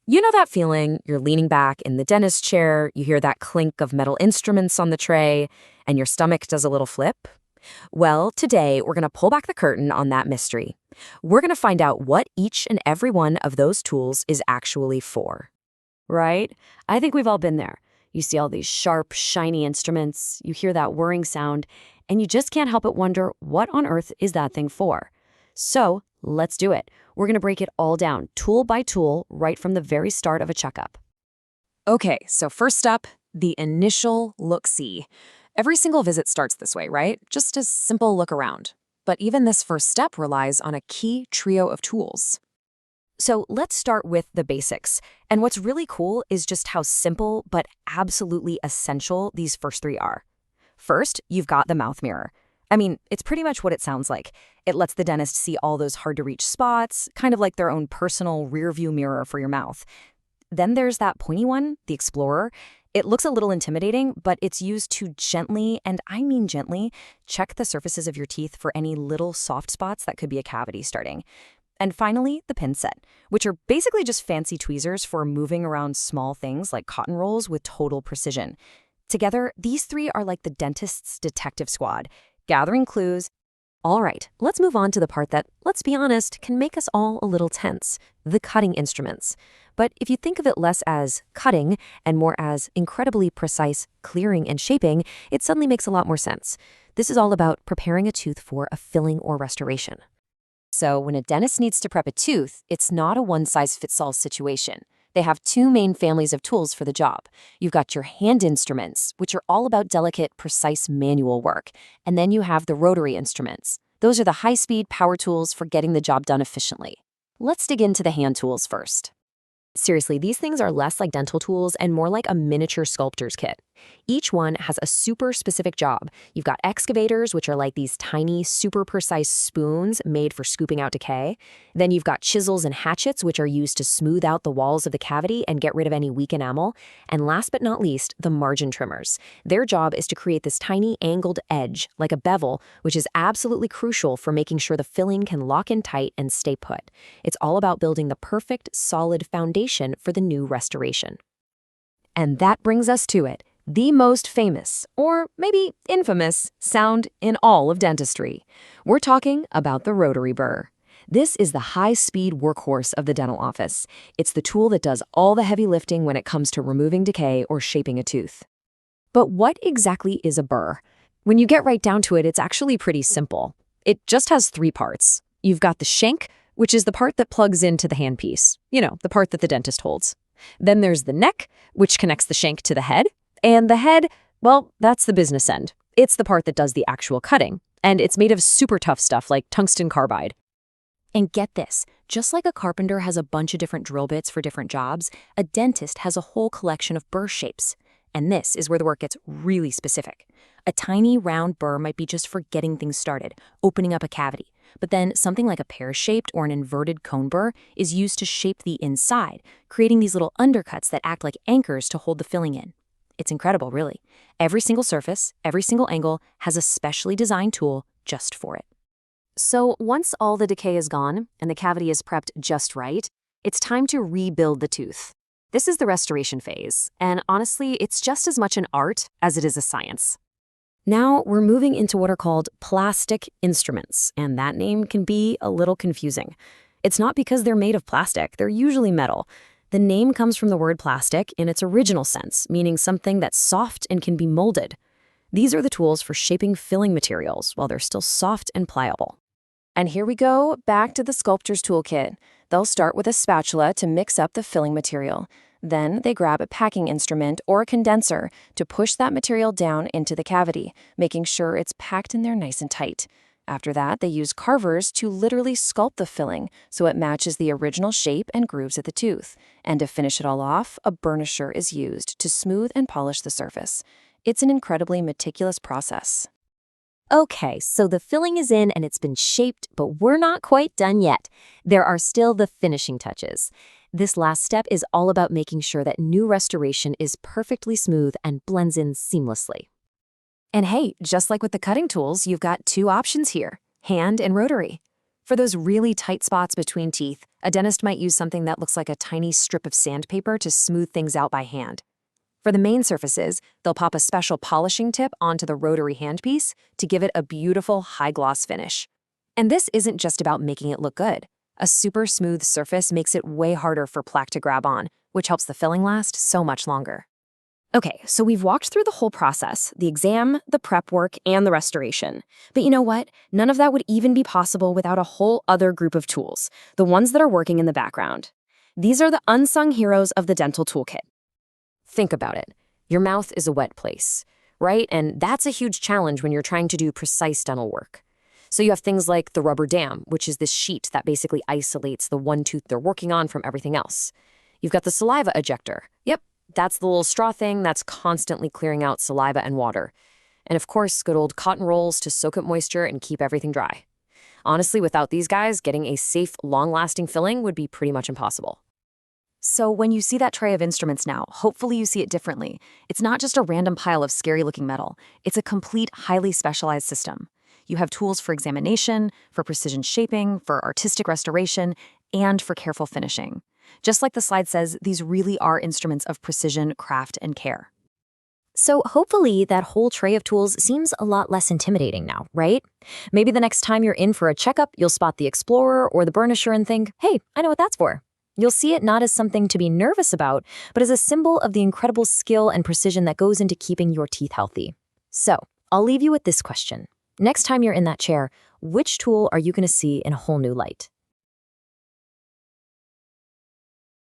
You know that feeling? You're leaning back in the dentist chair, you hear that clink of metal instruments on the tray, and your stomach does a little flip? Well, today we're going to pull back the curtain on that mystery. We're going to find out what each and every one of those tools is actually for. Right? I think we've all been there. You see all these sharp, shiny instruments, you hear that whirring sound, and you just can't help but wonder what on earth is that thing for? So, let's do it. We're going to break it all down, tool by tool, right from the very start of a checkup. Okay, so first up, the initial look-see. Every single visit starts this way, right? Just a simple look around. But even this first step relies on a key trio of tools. So let's start with the basics. And what's really cool is just how simple but absolutely essential these first three are. First, you've got the mouth mirror. I mean, it's pretty much what it sounds like. It lets the dentist see all those hard-to-reach spots, kind of like their own personal rear-view mirror for your mouth. Then there's that pointy one, the Explorer. It looks a little intimidating, but it's used to gently, and I mean gently, check the surfaces of your teeth for any little soft spots that could be a cavity starting. And finally, the pin set, which are basically just fancy tweezers for moving around small things like cotton rolls with total precision. Together, these three are like the dentist's detective squad, gathering clues. All right, let's move on to the part that, let's be honest, can make us all a little tense, the cutting instruments. But if you think of it less as cutting and more as incredibly precise clearing and shaping, it suddenly makes a lot more sense. This is all about preparing a tooth for a filling or restoration. So when a dentist needs to prep a tooth, it's not a one-size-fits-all situation. They have two main families of tools for the job. You've got your hand instruments, which are all about delicate, precise manual work. And then you have the rotary instruments. Those are the high-speed power tools for getting the job done efficiently. Let's dig into the hand tools first. Seriously, these things are less like dental tools and more like a miniature sculptor's kit. Each one has a super specific job. You've got excavators, which are like these tiny, super precise spoons made for scooping out decay. Then you've got chisels and hatchets, which are used to smooth out the walls of the cavity and get rid of any weak enamel. And last but not least, the margin trimmers. Their job is to create this tiny angled edge, like a bevel, which is absolutely crucial for making sure the filling can lock in tight and stay put. It's all about building the perfect, solid foundation for the new restoration. And that brings us to it, the most famous, or maybe infamous, sound in all of dentistry. We're talking about the rotary burr. This is the high-speed workhorse of the dental office. It's the tool that does all the heavy lifting when it comes to removing decay or shaping a tooth. But what exactly is a burr? When you get right down to it, it's actually pretty simple. It just has three parts. You've got the shank, which is the part that plugs into the handpiece. You know, the part that the dentist holds. Then there's the neck, which connects the shank to the head. And the head, well, that's the business end. It's the part that does the actual cutting. And it's made of super tough stuff like tungsten carbide. And get this, just like a carpenter has a bunch of different drill bits for different jobs, a dentist has a whole collection of burr shapes. And this is where the work gets really specific. A tiny round burr might be just for getting things started, opening up a cavity. But then something like a pear-shaped or an inverted cone burr is used to shape the inside, creating these little undercuts that act like anchors to hold the filling in. It's incredible, really. Every single surface, every single angle has a specially designed tool just for it. So once all the decay is gone and the cavity is prepped just right, it's time to rebuild the tooth. This is the restoration phase, and honestly, it's just as much an art as it is a science. Now we're moving into what are called plastic instruments, and that name can be a little confusing. It's not because they're made of plastic, they're usually metal. The name comes from the word plastic in its original sense, meaning something that's soft and can be molded. These are the tools for shaping filling materials while they're still soft and pliable. And here we go, back to the sculptor's toolkit. They'll start with a spatula to mix up the filling material. Then they grab a packing instrument or a condenser to push that material down into the cavity, making sure it's packed in there nice and tight. After that, they use carvers to literally sculpt the filling so it matches the original shape and grooves of the tooth. And to finish it all off, a burnisher is used to smooth and polish the surface. It's an incredibly meticulous process. Okay, so the filling is in and it's been shaped, but we're not quite done yet. There are still the finishing touches. This last step is all about making sure that new restoration is perfectly smooth and blends in seamlessly. And hey, just like with the cutting tools, you've got two options here, hand and rotary. For those really tight spots between teeth, a dentist might use something that looks like a tiny strip of sandpaper to smooth things out by hand. For the main surfaces, they'll pop a special polishing tip onto the rotary handpiece to give it a beautiful high-gloss finish. And this isn't just about making it look good. A super smooth surface makes it way harder for plaque to grab on, which helps the filling last so much longer. Okay, so we've walked through the whole process, the exam, the prep work, and the restoration. But you know what? None of that would even be possible without a whole other group of tools, the ones that are working in the background. These are the unsung heroes of the dental toolkit. Think about it. Your mouth is a wet place, right? And that's a huge challenge when you're trying to do precise dental work. So you have things like the rubber dam, which is this sheet that basically isolates the one tooth they're working on from everything else. You've got the saliva ejector. Yep, that's the little straw thing that's constantly clearing out saliva and water. And of course, good old cotton rolls to soak up moisture and keep everything dry. Honestly, without these guys, getting a safe, long-lasting filling would be pretty much impossible. So when you see that tray of instruments now, hopefully you see it differently. It's not just a random pile of scary-looking metal. It's a complete, highly specialized system. You have tools for examination, for precision shaping, for artistic restoration, and for careful finishing. Just like the slide says, these really are instruments of precision, craft, and care. So hopefully that whole tray of tools seems a lot less intimidating now, right? Maybe the next time you're in for a checkup, you'll spot the Explorer or the Burnisher and think, hey, I know what that's for. You'll see it not as something to be nervous about, but as a symbol of the incredible skill and precision that goes into keeping your teeth healthy. So I'll leave you with this question. Next time you're in that chair, which tool are you going to see in a whole new light?